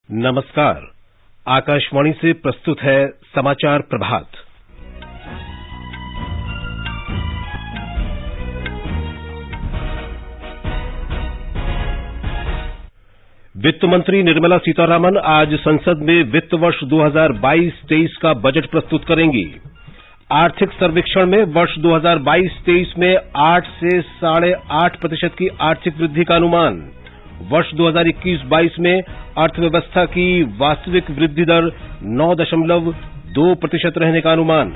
नमस्कार। आकाशवाणी से प्रस्तुत है समाचार प्रभात। वित्त मंत्री निर्मला सीतारामन आज संसद में वित्त वर्ष 2022-23 का बजट प्रस्तुत करेंगी। आर्थिक सर्वेक्षण में वर्ष 2022-23 में 8 से 8.5% की आर्थिक वृद्धि का अनुमान। वर्ष 2021-22 में अर्थव्यवस्था की वास्तविक वृद्धि दर 9.2% रहने का अनुमान।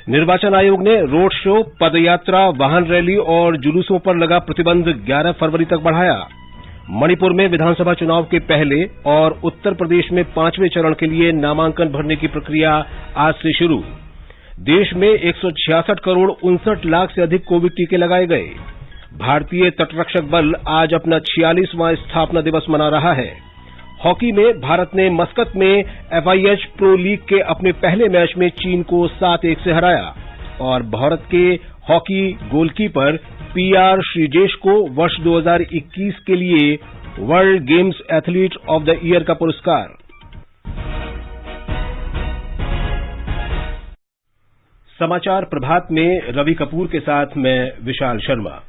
निर्वाचन आयोग ने रोड शो, पदयात्रा, वाहन रैली और जुलूसों पर लगा प्रतिबंध 11 फरवरी तक बढ़ाया। मणिपुर में विधानसभा चुनाव के पहले और उत्तर प्रदेश में 5वें चरण के लिए नामांकन भरने की प्रक्रिया आज से शुरू। देश में 166 करोड़ 59 लाख से अधिक कोविड टीके लगाए गए। भारतीय तटरक्षक बल आज अपना 46वां स्थापना दिवस मना रहा है। हॉकी में भारत ने मस्कत में FIH प्रो लीग के अपने पहले मैच में चीन को 7-1 से हराया और भारत के हॉकी गोलकीपर PR श्रीजेश को वर्ष 2021 के लिए world games athlete of the year का पुरस्कार। समाचार प्रभात में रवि कपूर के साथ मैं विशाल शर्मा।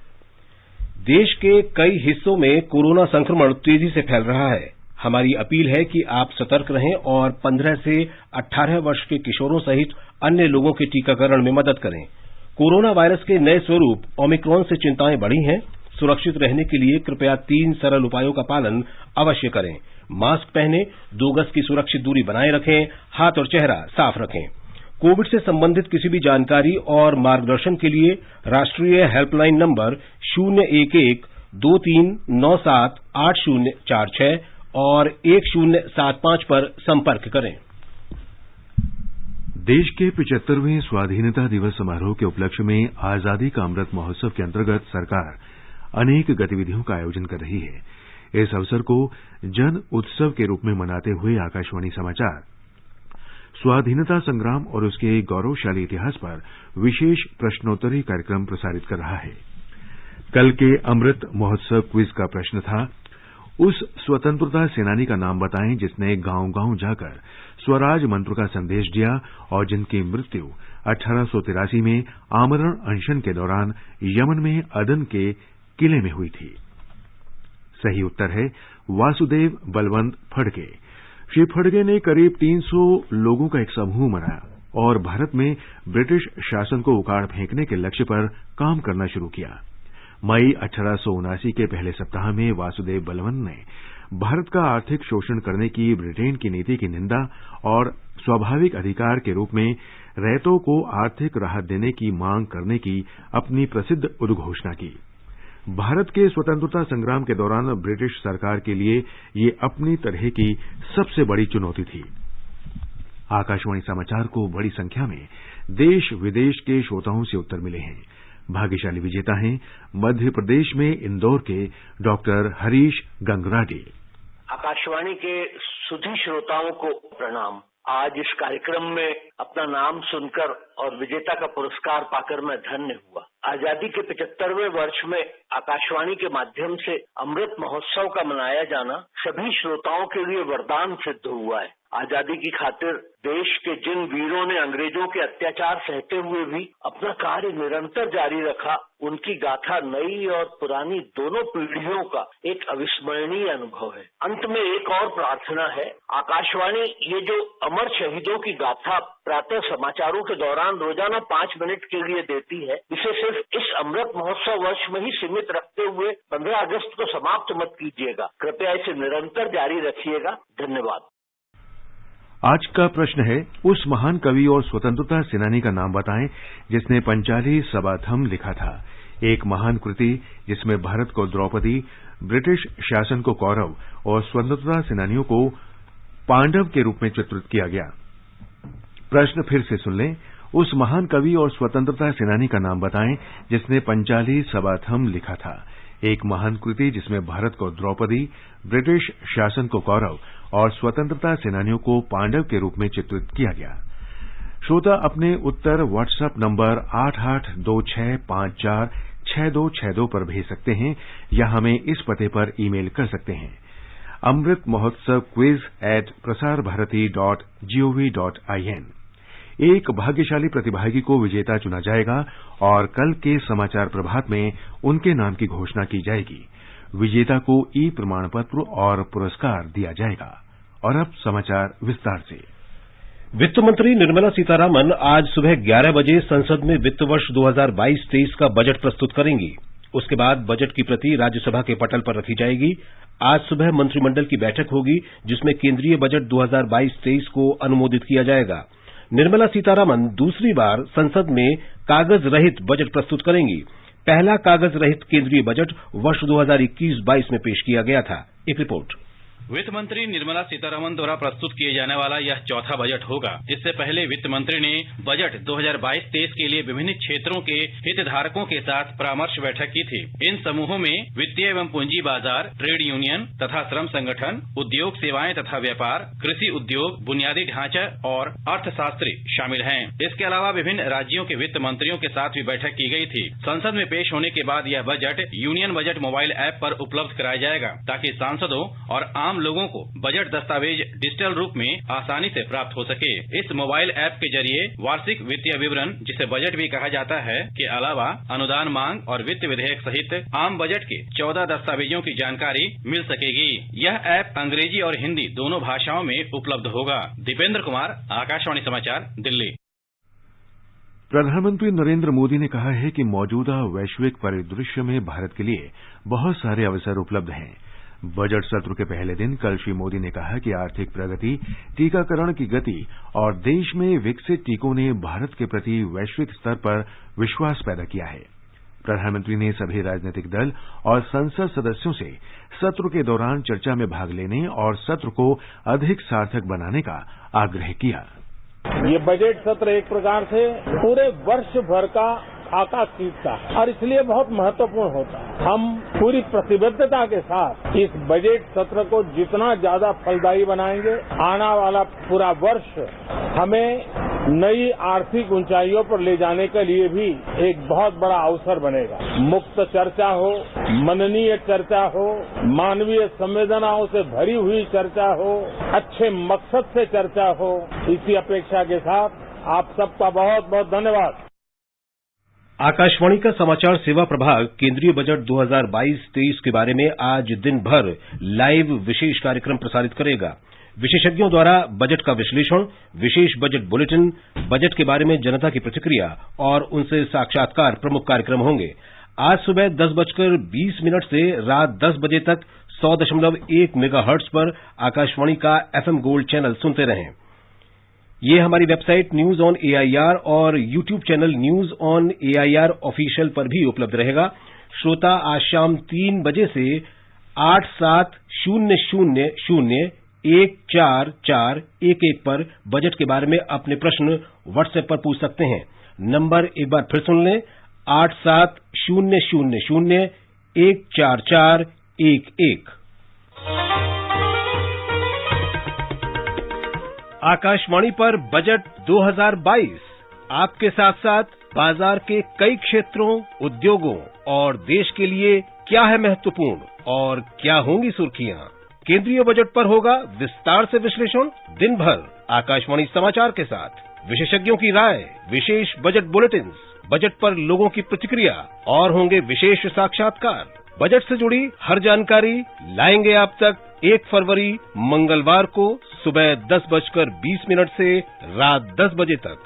देश के कई हिस्सों में कोरोना संक्रमण तेजी से फैल रहा है। हमारी अपील है कि आप सतर्क रहें और 15 से 18 वर्ष के किशोरों सहित अन्य लोगों के टीकाकरण में मदद करें। कोरोना वायरस के नए स्वरूप ओमिक्रॉन से चिंताएं बढ़ी हैं। सुरक्षित रहने के लिए कृपया 3 सरल उपायों का पालन अवश्य करें। मास्क पहनें, 2 गज की सुरक्षित दूरी बनाए रखें, हाथ और चेहरा साफ रखें। कोविड से संबंधित किसी भी जानकारी और मार्गदर्शन के लिए राष्ट्रीय हेल्पलाइन नंबर 011-2397-8046 और 1075 पर संपर्क करें। देश के 75वें स्वाधीनता दिवस समारोह के उपलक्ष्य में आजादी का अमृत महोत्सव के अंतर्गत सरकार अनेक गतिविधियों का आयोजन कर रही है। इस अवसर को जन उत्सव के रूप में मनाते हुए आकाशवाणी समाचार स्वाधीनता संग्राम और उसके गौरवशाली इतिहास पर विशेष प्रश्नोत्तरी कार्यक्रम प्रसारित कर रहा है। कल के अमृत महोत्सव क्विज का प्रश्न था, उस स्वतंत्रता सेनानी का नाम बताएं जिसने गांव-गांव जाकर स्वराज मंत्र का संदेश दिया और जिनकी मृत्यु 1883 में आमरण अनशन के दौरान यमन में अदन के किले में हुई थी। सही उत्तर है वासुदेव बलवंत फडके। श्री फडके ने करीब 300 लोगों का एक समूह बनाया और भारत में ब्रिटिश शासन को उखाड़ फेंकने के लक्ष्य पर काम करना शुरू किया। मई 1879 के पहले सप्ताह में वासुदेव बलवंत ने भारत का आर्थिक शोषण करने की ब्रिटेन की नीति की निंदा और स्वाभाविक अधिकार के रूप में रैयतों को आर्थिक राहत देने की मांग करने की अपनी प्रसिद्ध उद्घोषणा की। भारत के स्वतंत्रता संग्राम के दौरान ब्रिटिश सरकार के लिए ये अपनी तरह की सबसे बड़ी चुनौती थी। आकाशवाणी समाचार को बड़ी संख्या में देश विदेश के श्रोताओं से उत्तर मिले हैं। भाग्यशाली विजेता हैं मध्य प्रदेश में इंदौर के डॉक्टर हरीश गंगराडे। आकाशवाणी के सुधी श्रोताओं को प्रणाम। आज इस कार्यक्रम में अपना नाम सुनकर और विजेता का पुरस्कार पाकर मैं धन्य हुआ। आजादी के 75वें वर्ष में आकाशवाणी के माध्यम से अमृत महोत्सव का मनाया जाना सभी श्रोताओं के लिए वरदान सिद्ध हुआ है। आजादी की खातिर देश के जिन वीरों ने अंग्रेजों के अत्याचार सहते हुए भी अपना कार्य निरंतर जारी रखा, उनकी गाथा नई और पुरानी दोनों पीढ़ियों का एक अविस्मरणीय अनुभव है। अंत में एक और प्रार्थना है, आकाशवाणी ये जो अमर शहीदों की गाथा प्रातः समाचारों के दौरान रोजाना 5 मिनट के लिए देती है, इसे सिर्फ इस अमृत महोत्सव वर्ष में ही सीमित रखते हुए 15 अगस्त को समाप्त मत कीजिएगा। कृपया इसे निरंतर जारी रखिएगा। धन्यवाद। आज का प्रश्न है, उस महान कवि और स्वतंत्रता सेनानी का नाम बताएं जिसने पंचाली सबाथम लिखा था। एक महान कृति जिसमें भारत को द्रौपदी, ब्रिटिश शासन को कौरव और स्वतंत्रता सेनानियों को पांडव के रूप में चित्रित किया गया। प्रश्न फिर से सुन लें, उस महान कवि और स्वतंत्रता सेनानी का नाम बताएं जिसने पंचाली सबाथम लिखा था। एक महान कृति जिसमें भारत को द्रौपदी, ब्रिटिश शासन को कौरव और स्वतंत्रता सेनानियों को पांडव के रूप में चित्रित किया गया। श्रोता अपने उत्तर व्हाट्सएप नंबर 8826546262 पर भेज सकते हैं या हमें इस पते पर ईमेल कर सकते हैं। अमृत महोत्सव quiz@prasarbharati.gov.in। एक भाग्यशाली प्रतिभागी को विजेता चुना जाएगा और कल के समाचार प्रभात में उनके नाम की घोषणा की जाएगी। विजेता को ई प्रमाण पत्र और पुरस्कार दिया जाएगा। और अब समाचार विस्तार से। वित्त मंत्री निर्मला सीतारामन आज सुबह 11 बजे संसद में वित्त वर्ष 2022-23 का बजट प्रस्तुत करेंगी। उसके बाद बजट की प्रति राज्यसभा के पटल पर रखी जाएगी। आज सुबह मंत्रिमंडल की बैठक होगी जिसमें केंद्रीय बजट 2022-23 को अनुमोदित किया जाएगा। निर्मला सीतारामन दूसरी बार संसद में कागज रहित बजट प्रस्तुत करेंगी। पहला कागज रहित केंद्रीय बजट वर्ष 2021-22 में पेश किया गया था। एक रिपोर्ट। वित्त मंत्री निर्मला सीतारमण द्वारा प्रस्तुत किए जाने वाला यह चौथा बजट होगा। इससे पहले वित्त मंत्री ने बजट 2022-23 के लिए विभिन्न क्षेत्रों के हितधारकों के साथ परामर्श बैठक की थी। इन समूहों में वित्तीय एवं पूंजी बाजार, ट्रेड यूनियन तथा श्रम संगठन, उद्योग सेवाएं तथा व्यापार, कृषि उद्योग, बुनियादी ढांचा और अर्थशास्त्री शामिल हैं। इसके अलावा विभिन्न राज्यों के वित्त मंत्रियों के साथ भी बैठक की गई थी। संसद में पेश होने के बाद यह budget union budget mobile app पर उपलब्ध कराया जाएगा ताकि सांसदों और आम लोगों को बजट दस्तावेज डिजिटल रूप में आसानी से प्राप्त हो सके। इस मोबाइल ऐप के जरिए वार्षिक वित्तीय विवरण, जिसे बजट भी कहा जाता है, के अलावा अनुदान मांग और वित्त विधेयक सहित आम बजट के 14 दस्तावेजों की जानकारी मिल सकेगी। यह ऐप अंग्रेजी और हिंदी दोनों भाषाओं में उपलब्ध होगा। दीपेंद्र कुमार, आकाशवाणी समाचार, दिल्ली। प्रधानमंत्री नरेंद्र मोदी ने कहा है कि मौजूदा वैश्विक परिदृश्य में भारत के लिए बहुत सारे अवसर उपलब्ध हैं। बजट सत्र के पहले दिन कल श्री मोदी ने कहा कि आर्थिक प्रगति, टीकाकरण की गति और देश में विकसित टीकों ने भारत के प्रति वैश्विक स्तर पर विश्वास पैदा किया है। प्रधानमंत्री ने सभी राजनीतिक दल और संसद सदस्यों से सत्र के दौरान चर्चा में भाग लेने और सत्र को अधिक सार्थक बनाने का आग्रह किया। ये बजट सत्र एक प्रकार से पूरे वर्ष भर का खाका खींचता है और इसलिए बहुत महत्वपूर्ण होता है। हम पूरी प्रतिबद्धता के साथ इस बजट सत्र को जितना ज्यादा फलदायी बनाएंगे, आने वाला पूरा वर्ष हमें नई आर्थिक ऊंचाइयों पर ले जाने के लिए भी एक बहुत बड़ा अवसर बनेगा। मुक्त चर्चा हो, मननीय चर्चा हो, मानवीय संवेदनाओं से भरी हुई चर्चा हो, अच्छे मकसद से चर्चा हो, इसी अपेक्षा के साथ आप सबका बहुत बहुत धन्यवाद। आकाशवाणी का समाचार सेवा प्रभाग केंद्रीय बजट 2022-23 के बारे में आज दिन भर लाइव विशेष कार्यक्रम प्रसारित करेगा। विशेषज्ञों द्वारा बजट का विश्लेषण, विशेष बजट बुलेटिन, बजट के बारे में जनता की प्रतिक्रिया और उनसे साक्षात्कार प्रमुख कार्यक्रम होंगे। आज सुबह 10:20 से रात 10 बजे तक 100.1 मेगाहर्ट्ज पर आकाशवाणी का FM गोल्ड चैनल सुनते रहें। ये हमारी वेबसाइट न्यूज ऑन AIR और YouTube channel news on AIR official पर भी उपलब्ध रहेगा। श्रोता आज शाम 3 बजे से 8700014411 पर बजट के बारे में अपने प्रश्न व्हाट्सएप पर पूछ सकते हैं। नंबर एक बार फिर सुन लें, 8700014411। आकाशवाणी पर बजट 2022 आपके साथ साथ बाजार के कई क्षेत्रों, उद्योगों और देश के लिए क्या है महत्वपूर्ण और क्या होंगी सुर्खियां। केंद्रीय बजट पर होगा विस्तार से विश्लेषण दिन भर आकाशवाणी समाचार के साथ, विशेषज्ञों की राय, विशेष बजट बुलेटिन, बजट पर लोगों की प्रतिक्रिया और होंगे विशेष साक्षात्कार। बजट से जुड़ी हर जानकारी लाएंगे आप तक 1 फरवरी मंगलवार को सुबह 10:20 से रात 10 बजे तक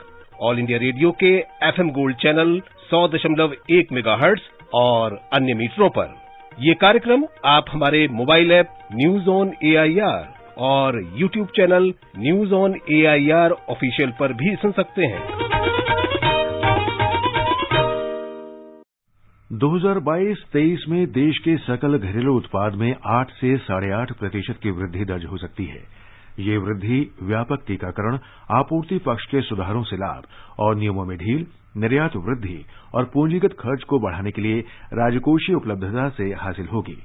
ऑल इंडिया रेडियो के FM गोल्ड चैनल 100.1 मेगाहर्ट्ज और अन्य मीटरों पर। ये कार्यक्रम आप हमारे mobile app news on AIR और YouTube channel news on AIR official पर भी सुन सकते हैं। 2022-23 में देश के सकल घरेलू उत्पाद में 8 से 8.5% की वृद्धि दर्ज हो सकती है। ये वृद्धि व्यापक टीकाकरण, आपूर्ति पक्ष के सुधारों से लाभ और नियमों में ढील, निर्यात वृद्धि और पूंजीगत खर्च को बढ़ाने के लिए राजकोषीय उपलब्धता से हासिल होगी।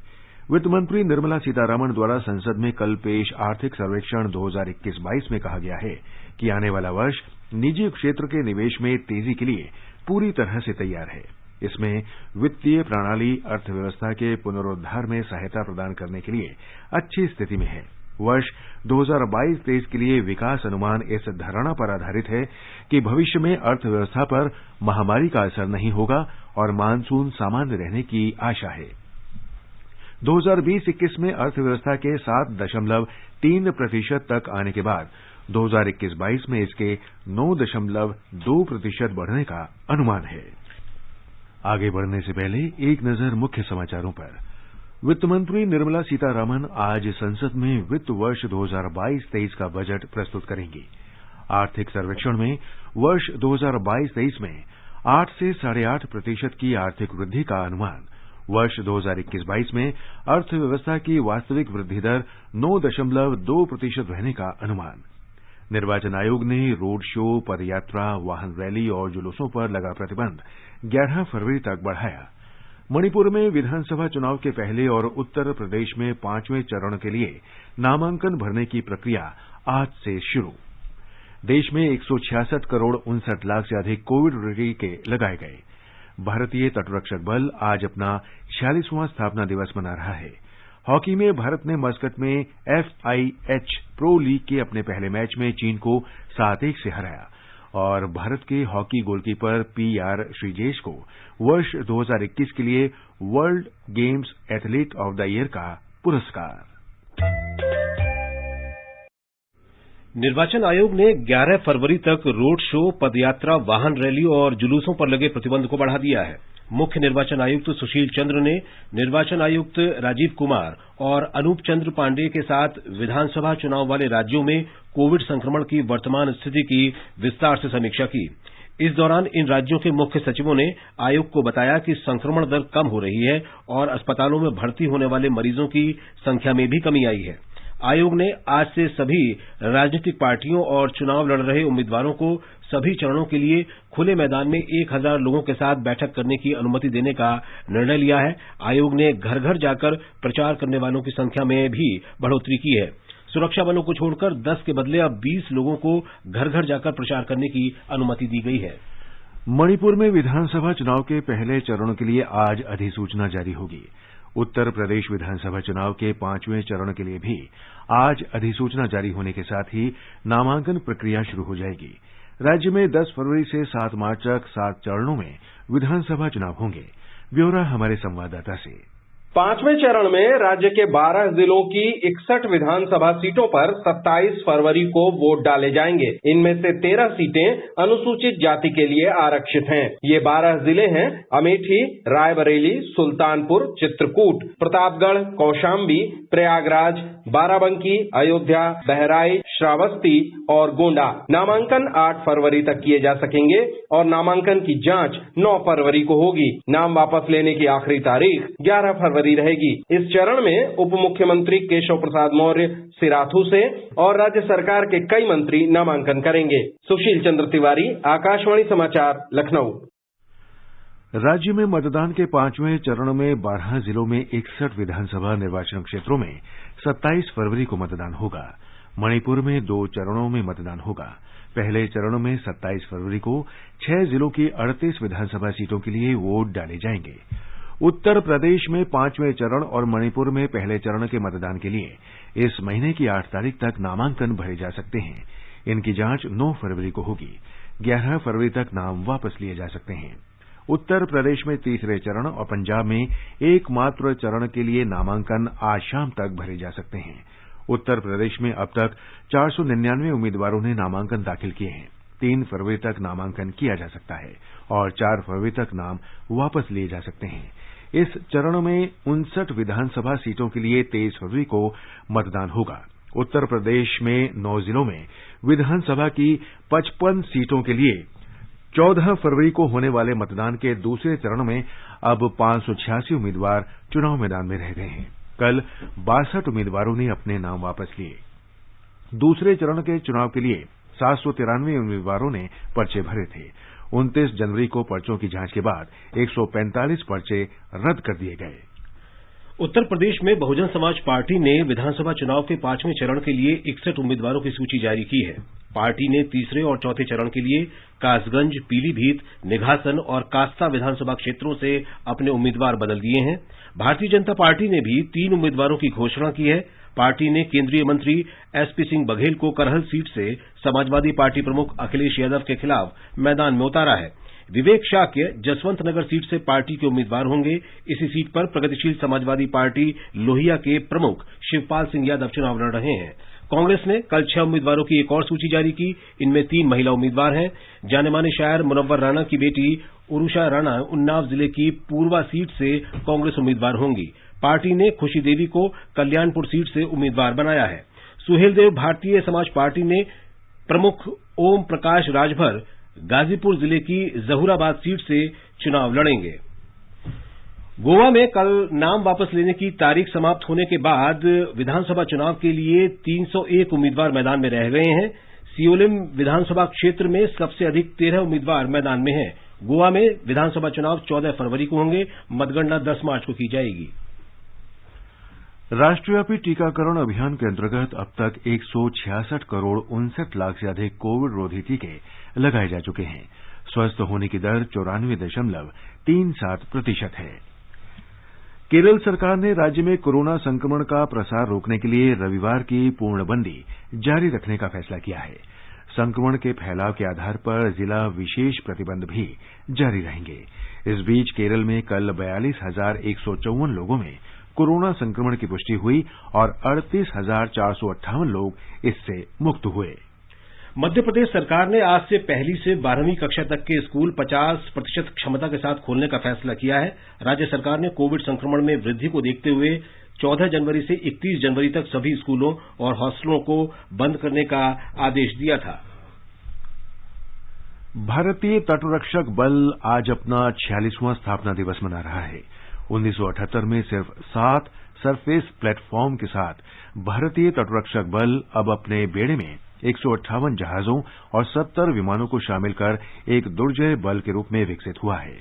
वित्त मंत्री निर्मला सीतारमण द्वारा संसद में कल पेश आर्थिक सर्वेक्षण 2021-22 में कहा गया है कि आने वाला वर्ष निजी क्षेत्र के निवेश में तेजी के लिए पूरी तरह से तैयार है। इसमें वित्तीय प्रणाली अर्थव्यवस्था के पुनरुद्धार में सहायता प्रदान करने के लिए अच्छी स्थिति में है। वर्ष 2022-23 के लिए विकास अनुमान इस धारणा पर आधारित है कि भविष्य में अर्थव्यवस्था पर महामारी का असर नहीं होगा और मानसून सामान्य रहने की आशा है। 2020-21 में अर्थव्यवस्था के 7.3% तक आने के बाद 2021-22 में इसके 9.2% बढ़ने का अनुमान है। आगे बढ़ने से पहले एक नजर मुख्य समाचारों पर। वित्त मंत्री निर्मला सीतारामन आज संसद में वित्त वर्ष 2022-23 का बजट प्रस्तुत करेंगी। आर्थिक सर्वेक्षण में वर्ष 2022-23 में 8 से 8.5% की आर्थिक वृद्धि का अनुमान, वर्ष 2021-22 में अर्थव्यवस्था की वास्तविक वृद्धि दर 9.2% रहने का अनुमान। निर्वाचन आयोग ने रोड शो, पदयात्रा, वाहन रैली और जुलूसों पर लगा प्रतिबंध 11 फरवरी तक बढ़ाया। मणिपुर में विधानसभा चुनाव के पहले और उत्तर प्रदेश में 5वें चरण के लिए नामांकन भरने की प्रक्रिया आज से शुरू। देश में 166 करोड़ 59 लाख से अधिक कोविड टीके लगाए गए। भारतीय तटरक्षक बल आज अपना 46वां स्थापना दिवस मना रहा है। हॉकी में भारत ने मस्कट में FIH प्रो लीग के अपने पहले मैच में चीन को 7-1 से हराया और भारत के हॉकी गोलकीपर PR श्रीजेश को वर्ष 2021 के लिए world games athlete of the year का पुरस्कार। निर्वाचन आयोग ने 11 फरवरी तक रोड शो, पदयात्रा, वाहन रैली और जुलूसों पर लगे प्रतिबंध को बढ़ा दिया है। मुख्य निर्वाचन आयुक्त सुशील चंद्र ने निर्वाचन आयुक्त राजीव कुमार और अनूप चंद्र पांडेय के साथ विधानसभा चुनाव वाले राज्यों में कोविड संक्रमण की वर्तमान स्थिति की विस्तार से समीक्षा की। इस दौरान इन राज्यों के मुख्य सचिवों ने आयोग को बताया कि संक्रमण दर कम हो रही है और अस्पतालों में भर्ती होने वाले मरीजों की संख्या में भी कमी आई है। आयोग ने आज से सभी राजनीतिक पार्टियों और चुनाव लड़ रहे उम्मीदवारों को सभी चरणों के लिए खुले मैदान में 1000 लोगों के साथ बैठक करने की अनुमति देने का निर्णय लिया है। आयोग ने घर घर जाकर प्रचार करने वालों की संख्या में भी बढ़ोतरी की है। सुरक्षा बलों को छोड़कर 10 के बदले अब 20 लोगों को घर घर जाकर प्रचार करने की अनुमति दी गई है। मणिपुर में विधानसभा चुनाव के पहले चरण के लिए आज अधिसूचना जारी होगी। उत्तर प्रदेश विधानसभा चुनाव के 5वें चरण के लिए भी आज अधिसूचना जारी होने के साथ ही नामांकन प्रक्रिया शुरू हो जाएगी। राज्य में 10 फरवरी से 7 मार्च तक 7 चरणों में विधानसभा चुनाव होंगे। ब्यौरा हमारे संवाददाता से। 5वें चरण में राज्य के 12 जिलों की 61 विधानसभा सीटों पर 27 फरवरी को वोट डाले जाएंगे। इनमें से 13 सीटें अनुसूचित जाति के लिए आरक्षित हैं। ये 12 जिले हैं अमेठी, रायबरेली, सुल्तानपुर, चित्रकूट, प्रतापगढ़, कौशाम्बी, प्रयागराज, बाराबंकी, अयोध्या, बहराइच, श्रावस्ती और गोंडा। नामांकन 8 फरवरी तक किए जा सकेंगे और नामांकन की जांच 9 फरवरी को होगी। नाम वापस लेने की आखिरी तारीख 11 फरवरी रहेगी। इस चरण में उप मुख्यमंत्री केशव प्रसाद मौर्य सिराथू से और राज्य सरकार के कई मंत्री नामांकन करेंगे। सुशील चंद्र तिवारी, आकाशवाणी समाचार, लखनऊ। राज्य में मतदान के 5वें चरण में 12 जिलों में 61 विधानसभा निर्वाचन क्षेत्रों में 27 फरवरी को मतदान होगा। मणिपुर में 2 चरणों में मतदान होगा। पहले चरण में 27 फरवरी को 6 जिलों की 38 विधानसभा सीटों के लिए वोट डाले जाएंगे। उत्तर प्रदेश में 5वें चरण और मणिपुर में पहले चरण के मतदान के लिए इस महीने की 8 तारीख तक नामांकन भरे जा सकते हैं। इनकी जांच 9 फरवरी को होगी। 11 फरवरी तक नाम वापस लिए जा सकते हैं। उत्तर प्रदेश में तीसरे चरण और पंजाब में एकमात्र चरण के लिए नामांकन आज शाम तक भरे जा सकते हैं। उत्तर प्रदेश में अब तक 499 उम्मीदवारों ने नामांकन दाखिल किए हैं। 3 फरवरी तक नामांकन किया जा सकता है और 4 फरवरी तक नाम वापस लिए जा सकते हैं। इस चरण में 59 विधानसभा सीटों के लिए 23 फरवरी को मतदान होगा। उत्तर प्रदेश में 9 जिलों में विधानसभा की 55 सीटों के लिए 14 फरवरी को होने वाले मतदान के दूसरे चरण में अब 586 उम्मीदवार चुनाव मैदान में रह गए हैं। कल 62 उम्मीदवारों ने अपने नाम वापस लिए। दूसरे चरण के चुनाव के लिए 793 उम्मीदवारों ने पर्चे भरे थे। 29 जनवरी को पर्चों की जांच के बाद 145 पर्चे रद्द कर दिए गए। उत्तर प्रदेश में बहुजन समाज पार्टी ने विधानसभा चुनाव के 5वें चरण के लिए 61 उम्मीदवारों की सूची जारी की है। पार्टी ने तीसरे और चौथे चरण के लिए कासगंज, पीलीभीत, निघासन और कास्ता विधानसभा क्षेत्रों से अपने उम्मीदवार बदल दिए हैं। भारतीय जनता पार्टी ने भी 3 उम्मीदवारों की घोषणा की है। पार्टी ने केंद्रीय मंत्री एसपी सिंह बघेल को करहल सीट से समाजवादी पार्टी प्रमुख अखिलेश यादव के खिलाफ मैदान में उतारा है। विवेक शाक्य जसवंत नगर सीट से पार्टी के उम्मीदवार होंगे। इसी सीट पर प्रगतिशील समाजवादी पार्टी लोहिया के प्रमुख शिवपाल सिंह यादव चुनाव लड़ रहे हैं। कांग्रेस ने कल 6 उम्मीदवारों की एक और सूची जारी की। इनमें 3 महिला उम्मीदवार हैं। जाने-माने शायर मुनव्वर राणा की बेटी उरुषा राणा उन्नाव जिले की पूर्वा सीट से कांग्रेस उम्मीदवार होंगी। पार्टी ने खुशी देवी को कल्याणपुर सीट से उम्मीदवार बनाया है। सुहेलदेव भारतीय समाज पार्टी ने प्रमुख ओम प्रकाश राजभर गाजीपुर जिले की जहूराबाद सीट से चुनाव लड़ेंगे। गोवा में कल नाम वापस लेने की तारीख समाप्त होने के बाद विधानसभा चुनाव के लिए 301 उम्मीदवार मैदान में रह गए हैं। सियोलिम विधानसभा क्षेत्र में सबसे अधिक 13 उम्मीदवार मैदान में हैं। गोवा में विधानसभा चुनाव 14 फरवरी को होंगे। मतगणना 10 मार्च को की जाएगी। राष्ट्रव्यापी टीकाकरण अभियान के अंतर्गत अब तक 166 करोड़ 59 लाख से अधिक कोविड रोधी टीके लगाए जा चुके हैं। स्वस्थ होने की दर 94.37% है। केरल सरकार ने राज्य में कोरोना संक्रमण का प्रसार रोकने के लिए रविवार की पूर्णबंदी जारी रखने का फैसला किया है। संक्रमण के फैलाव के आधार पर जिला विशेष प्रतिबंध भी जारी रहेंगे। इस बीच केरल में कल 42,154 लोगों में कोरोना संक्रमण की पुष्टि हुई और 38,458 लोग इससे मुक्त हुए। मध्य प्रदेश सरकार ने आज से 1ली से 12वीं कक्षा तक के स्कूल 50% क्षमता के साथ खोलने का फैसला किया है। राज्य सरकार ने कोविड संक्रमण में वृद्धि को देखते हुए 14 जनवरी से 31 जनवरी तक सभी स्कूलों और हॉस्टलों को बंद करने का आदेश दिया था। भारतीय तटरक्षक बल आज अपना 46वां स्थापना दिवस मना रहा है। 1978 में सिर्फ 7 सरफेस प्लेटफॉर्म के साथ भारतीय तटरक्षक बल अब अपने बेड़े में 158 जहाजों और 70 विमानों को शामिल कर एक दुर्जय बल के रूप में विकसित हुआ है।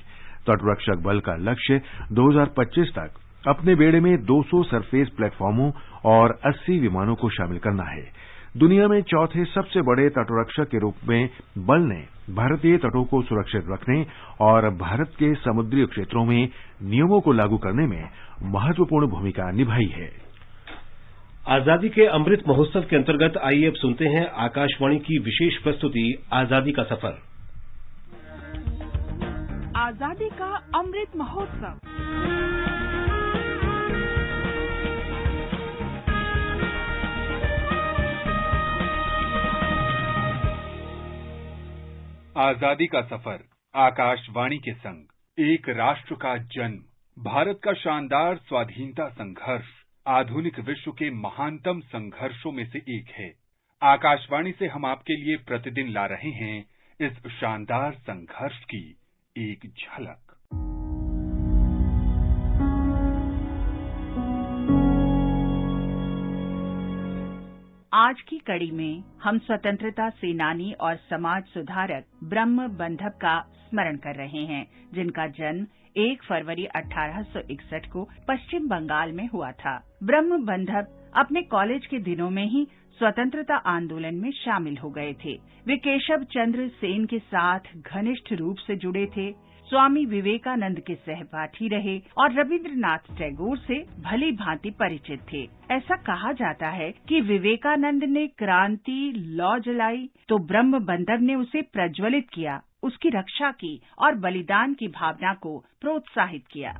तटरक्षक बल का लक्ष्य 2025 तक अपने बेड़े में 200 सरफेस प्लेटफॉर्मों और 80 विमानों को शामिल करना है। दुनिया में चौथे सबसे बड़े तटरक्षक के रूप में बल ने भारतीय तटों को सुरक्षित रखने और भारत के समुद्री क्षेत्रों में नियमों को लागू करने में महत्वपूर्ण भूमिका निभाई है। आजादी के अमृत महोत्सव के अंतर्गत आइए अब सुनते हैं आकाशवाणी की विशेष प्रस्तुति आजादी का सफर। आजादी का अमृत महोत्सव। आजादी का सफर आकाशवाणी के संग एक राष्ट्र का जन्म, भारत का शानदार स्वाधीनता संघर्ष आधुनिक विश्व के महानतम संघर्षों में से एक है। आकाशवाणी से हम आपके लिए प्रतिदिन ला रहे हैं इस शानदार संघर्ष की एक झलक। आज की कड़ी में हम स्वतंत्रता सेनानी और समाज सुधारक ब्रह्म बंधव का स्मरण कर रहे हैं, जिनका जन्म 1 फरवरी 1861 को पश्चिम बंगाल में हुआ था। ब्रह्म बंधव अपने कॉलेज के दिनों में ही स्वतंत्रता आंदोलन में शामिल हो गए थे। वे केशव चंद्र सेन के साथ घनिष्ठ रूप से जुड़े थे, स्वामी विवेकानंद के सहपाठी रहे और रविंद्रनाथ टैगोर से भली भांति परिचित थे। ऐसा कहा जाता है कि विवेकानंद ने क्रांति लौ जलाई तो ब्रह्म बंधव ने उसे प्रज्वलित किया, उसकी रक्षा की और बलिदान की भावना को प्रोत्साहित किया।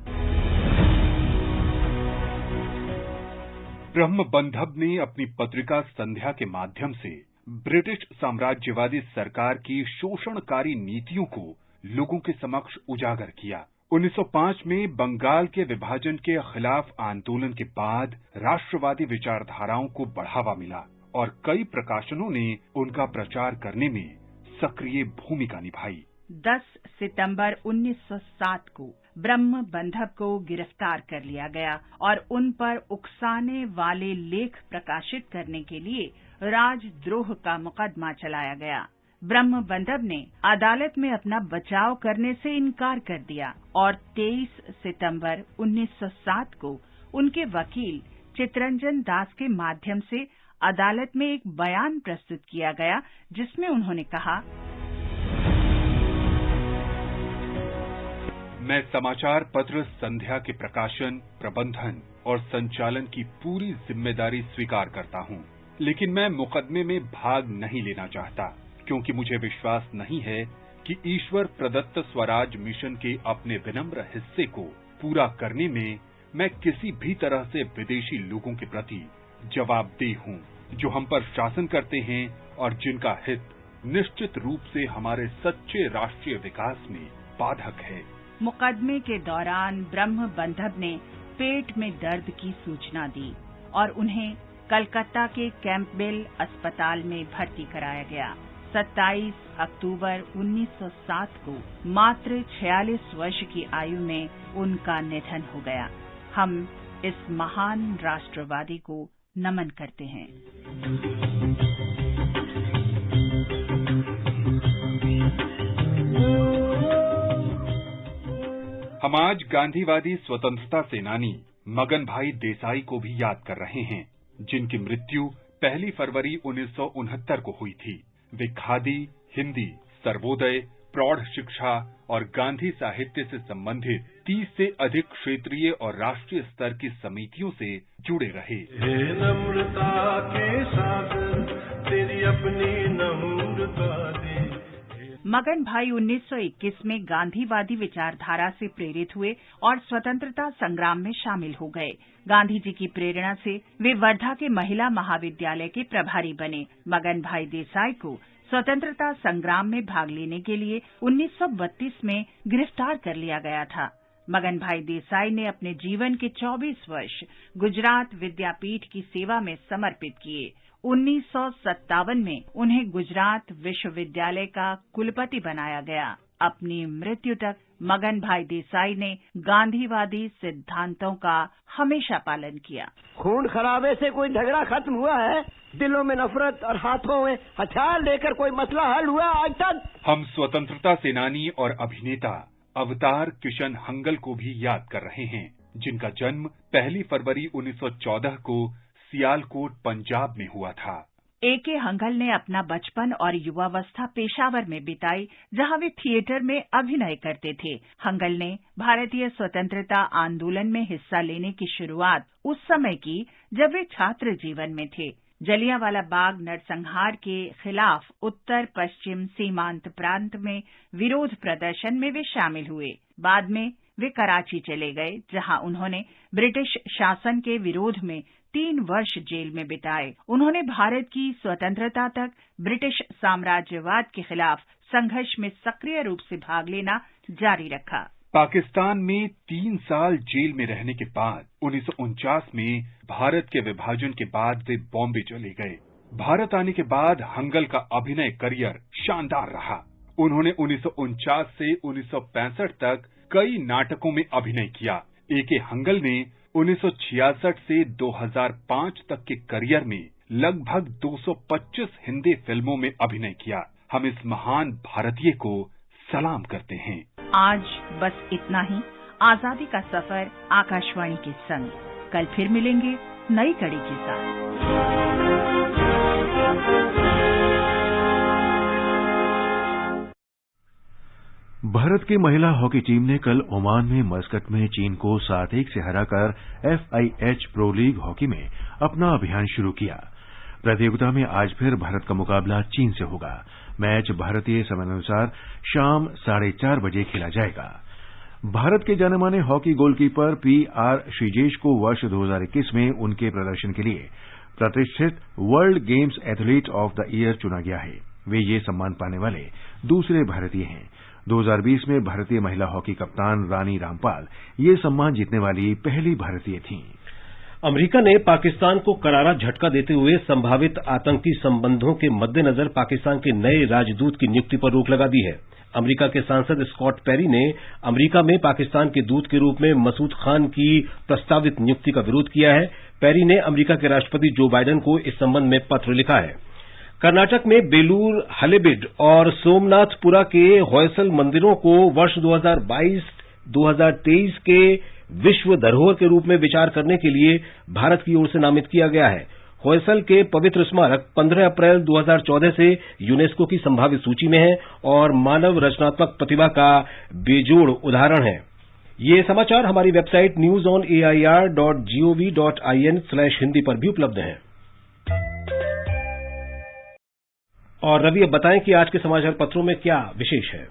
ब्रह्म बंधव ने अपनी पत्रिका संध्या के माध्यम से ब्रिटिश साम्राज्यवादी सरकार की शोषणकारी नीतियों को लोगों के समक्ष उजागर किया। 1905 में बंगाल के विभाजन के खिलाफ आंदोलन के बाद राष्ट्रवादी विचारधाराओं को बढ़ावा मिला और कई प्रकाशनों ने उनका प्रचार करने में सक्रिय भूमिका निभाई। 10 सितंबर 1907 को ब्रह्म बंधव को गिरफ्तार कर लिया गया और उन पर उकसाने वाले लेख प्रकाशित करने के लिए राजद्रोह का मुकदमा चलाया गया। ब्रह्म बंधव ने अदालत में अपना बचाव करने से इनकार कर दिया और 23 सितंबर 1907 को उनके वकील चितरंजन दास के माध्यम से अदालत में एक बयान प्रस्तुत किया गया, जिसमें उन्होंने कहा, मैं समाचार पत्र संध्या के प्रकाशन, प्रबंधन और संचालन की पूरी जिम्मेदारी स्वीकार करता हूं, लेकिन मैं मुकदमे में भाग नहीं लेना चाहता, क्योंकि मुझे विश्वास नहीं है कि ईश्वर प्रदत्त स्वराज मिशन के अपने विनम्र हिस्से को पूरा करने में मैं किसी भी तरह से विदेशी लोगों के प्रति जवाबदेह हूं, जो हम पर शासन करते हैं और जिनका हित निश्चित रूप से हमारे सच्चे राष्ट्रीय विकास में बाधक है। मुकदमे के दौरान ब्रह्म बंधव ने पेट में दर्द की सूचना दी और उन्हें कलकत्ता के कैंपबेल अस्पताल में भर्ती कराया गया। 27 अक्टूबर 1907 को मात्र 46 वर्ष की आयु में उनका निधन हो गया। हम इस महान राष्ट्रवादी को नमन करते हैं। हम आज गांधीवादी स्वतंत्रता सेनानी मगन भाई देसाई को भी याद कर रहे हैं, जिनकी मृत्यु 1 फरवरी 1969 को हुई थी। वे खादी, हिंदी, सर्वोदय, प्रौढ़ शिक्षा और गांधी साहित्य से संबंधित 30 से अधिक क्षेत्रीय और राष्ट्रीय स्तर की समितियों से जुड़े रहे। नम्रता के सागर तेरी अपनी नम्रता दे। मगन भाई 1921 में गांधीवादी विचारधारा से प्रेरित हुए और स्वतंत्रता संग्राम में शामिल हो गए। गांधी जी की प्रेरणा से वे वर्धा के महिला महाविद्यालय के प्रभारी बने। मगन भाई देसाई को स्वतंत्रता संग्राम में भाग लेने के लिए 1932 में गिरफ्तार कर लिया गया था। मगन भाई देसाई ने अपने जीवन के 24 वर्ष गुजरात विद्यापीठ की सेवा में समर्पित किए। 1957 में उन्हें गुजरात विश्वविद्यालय का कुलपति बनाया गया। अपनी मृत्यु तक मगन भाई देसाई ने गांधीवादी सिद्धांतों का हमेशा पालन किया। खून खराबे से कोई झगड़ा खत्म हुआ है? दिलों में नफरत और हाथों में हथियार लेकर कोई मसला हल हुआ आज तक? हम स्वतंत्रता सेनानी और अभिनेता अवतार किशन हंगल को भी याद कर रहे हैं, जिनका जन्म 1 फरवरी 1914 को सियालकोट, पंजाब में हुआ था। A.K. हंगल ने अपना बचपन और युवावस्था पेशावर में बिताई, जहां वे थिएटर में अभिनय करते थे। हंगल ने भारतीय स्वतंत्रता आंदोलन में हिस्सा लेने की शुरुआत उस समय की जब वे छात्र जीवन में थे। जलियांवाला बाग नरसंहार के खिलाफ उत्तर पश्चिम सीमांत प्रांत में विरोध प्रदर्शन में वे शामिल हुए। बाद में वे कराची चले गए, जहां उन्होंने ब्रिटिश शासन के विरोध में 3 वर्ष जेल में बिताए। उन्होंने भारत की स्वतंत्रता तक ब्रिटिश साम्राज्यवाद के खिलाफ संघर्ष में सक्रिय रूप से भाग लेना जारी रखा। पाकिस्तान में 3 साल जेल में रहने के बाद 1949 में भारत के विभाजन के बाद वे बॉम्बे चले गए। भारत आने के बाद हंगल का अभिनय करियर शानदार रहा। उन्होंने 1949 से 1965 तक कई नाटकों में अभिनय किया। A.K. हंगल ने 1966 से 2005 तक के करियर में लगभग 225 हिंदी फिल्मों में अभिनय किया। हम इस महान भारतीय को सलाम करते हैं। आज बस इतना ही। आजादी का सफर आकाशवाणी के संग। कल फिर मिलेंगे नई कड़ी के साथ। भारत की महिला हॉकी टीम ने कल ओमान में मस्कट में चीन को 7-1 से हराकर FIH प्रो लीग हॉकी में अपना अभियान शुरू किया। प्रतियोगिता में आज फिर भारत का मुकाबला चीन से होगा। मैच भारतीय समयानुसार शाम 4:30 बजे खेला जाएगा। भारत के जाने-माने हॉकी गोलकीपर PR श्रीजेश को वर्ष 2021 में उनके प्रदर्शन के लिए प्रतिष्ठित world games athlete of the year चुना गया है। वे ये सम्मान पाने वाले दूसरे भारतीय हैं। 2020 में भारतीय महिला हॉकी कप्तान रानी रामपाल ये सम्मान जीतने वाली पहली भारतीय थीं। अमेरिका ने पाकिस्तान को करारा झटका देते हुए संभावित आतंकी संबंधों के मद्देनजर पाकिस्तान के नए राजदूत की नियुक्ति पर रोक लगा दी है। अमेरिका के सांसद स्कॉट पेरी ने अमेरिका में पाकिस्तान के दूत के रूप में मसूद खान की प्रस्तावित नियुक्ति का विरोध किया है। पेरी ने अमेरिका के राष्ट्रपति जो बाइडेन को इस संबंध में पत्र लिखा है। कर्नाटक में बेलूर हलेबीड और सोमनाथपुरा के होयसल मंदिरों को वर्ष 2022-2023 के विश्व धरोहर के रूप में विचार करने के लिए भारत की ओर से नामित किया गया है। होयसल के पवित्र स्मारक 15 अप्रैल 2014 से यूनेस्को की संभावित सूची में है और मानव रचनात्मक प्रतिभा का बेजोड़ उदाहरण है। ये समाचार हमारी वेबसाइट newsonair.gov.in/hindi पर भी उपलब्ध हैं। और रवि, अब बताएं कि आज के समाचार पत्रों में क्या विशेष है।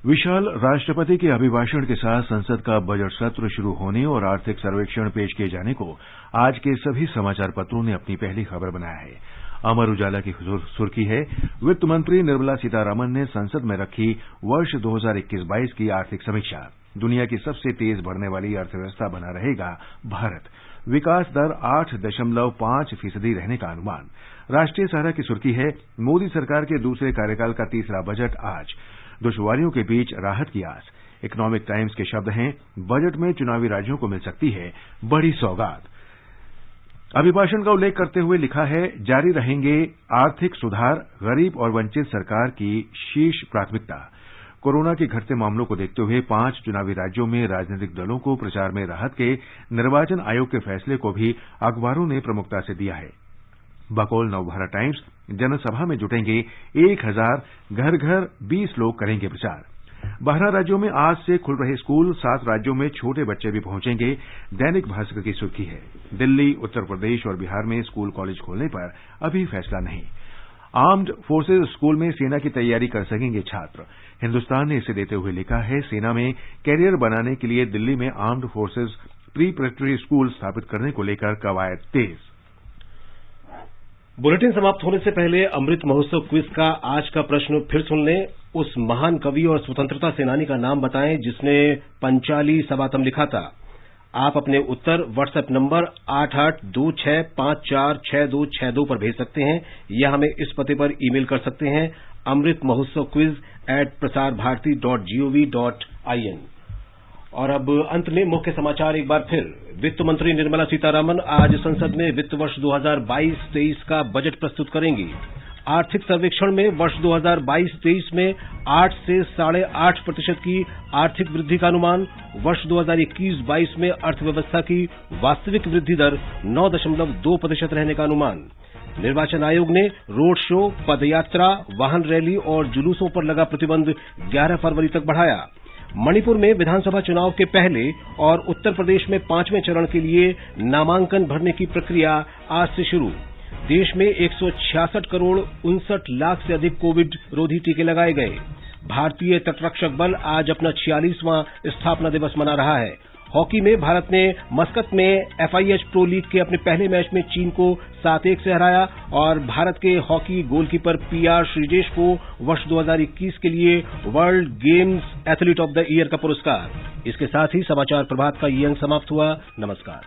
विशाल राष्ट्रपति के अभिभाषण के साथ संसद का बजट सत्र शुरू होने और आर्थिक सर्वेक्षण पेश किए जाने को आज के सभी समाचार पत्रों ने अपनी पहली खबर बनाया है। अमर उजाला की सुर्खी है, वित्त मंत्री निर्मला सीतारमण ने संसद में रखी वर्ष 2021-22 की आर्थिक समीक्षा। दुनिया की सबसे तेज बढ़ने वाली अर्थव्यवस्था बना रहेगा भारत। विकास दर 8.5% रहने का अनुमान। राष्ट्रीय सहारा की सुर्खी है, मोदी सरकार के दूसरे कार्यकाल का तीसरा बजट आज। दुश्वारियों के बीच राहत की आस। इकोनॉमिक टाइम्स के शब्द हैं, बजट में चुनावी राज्यों को मिल सकती है बड़ी सौगात। अभिभाषण का उल्लेख करते हुए लिखा है, जारी रहेंगे आर्थिक सुधार, गरीब और वंचित सरकार की शीर्ष प्राथमिकता। कोरोना के घटते मामलों को देखते हुए 5 चुनावी राज्यों में राजनीतिक दलों को प्रचार में राहत के निर्वाचन आयोग के फैसले को भी अखबारों ने प्रमुखता से दिया है। बकौल नवभारत टाइम्स, जनसभा में जुटेंगे 1000, घर घर 20 लोग करेंगे प्रचार। 12 राज्यों में आज से खुल रहे स्कूल, 7 राज्यों में छोटे बच्चे भी पहुंचेंगे। दैनिक भास्कर की सुर्खी है, दिल्ली, उत्तर प्रदेश और बिहार में स्कूल कॉलेज खोलने पर अभी फैसला नहीं। आर्म्ड फोर्सेज स्कूल में सेना की तैयारी कर सकेंगे छात्र। हिंदुस्तान ने इसे देते हुए लिखा है, सेना में कैरियर बनाने के लिए दिल्ली में आर्म्ड फोर्सेज प्री-प्रिपरेटरी स्कूल स्थापित करने को लेकर कवायद तेज। बुलेटिन समाप्त होने से पहले अमृत महोत्सव क्विज का आज का प्रश्न फिर सुन लें। उस महान कवि और स्वतंत्रता सेनानी का नाम बताएं जिसने पंचाली सबातम लिखा था। आप अपने उत्तर व्हाट्सएप नंबर 8826546262 पर भेज सकते हैं या हमें इस पते पर ईमेल कर सकते हैं amritmahotsav@prasarbharati.gov.in। और अब अंत में मुख्य समाचार एक बार फिर। वित्त मंत्री निर्मला सीतारमण आज संसद में वित्त वर्ष 2022-23 का बजट प्रस्तुत करेंगी। आर्थिक सर्वेक्षण में वर्ष 2022-23 में 8 से 8.5% की आर्थिक वृद्धि का अनुमान। वर्ष 2021-22 में अर्थव्यवस्था की वास्तविक वृद्धि दर 9.2% रहने का अनुमान। निर्वाचन आयोग ने रोड शो, पदयात्रा, वाहन रैली और जुलूसों पर लगा प्रतिबंध 11 फरवरी तक बढ़ाया। मणिपुर में विधानसभा चुनाव के पहले और उत्तर प्रदेश में 5वें चरण के लिए नामांकन भरने की प्रक्रिया आज से शुरू। देश में 166 करोड़ 59 लाख से अधिक कोविड रोधी टीके लगाए गए। भारतीय तटरक्षक बल आज अपना 46वां स्थापना दिवस मना रहा है। हॉकी में भारत ने मस्कत में FIH प्रो लीग के अपने पहले मैच में चीन को 7-1 से हराया और भारत के हॉकी गोलकीपर PR श्रीजेश को वर्ष 2021 के लिए world games athlete of the year का पुरस्कार। इसके साथ ही समाचार प्रभात का ये अंक समाप्त हुआ। नमस्कार।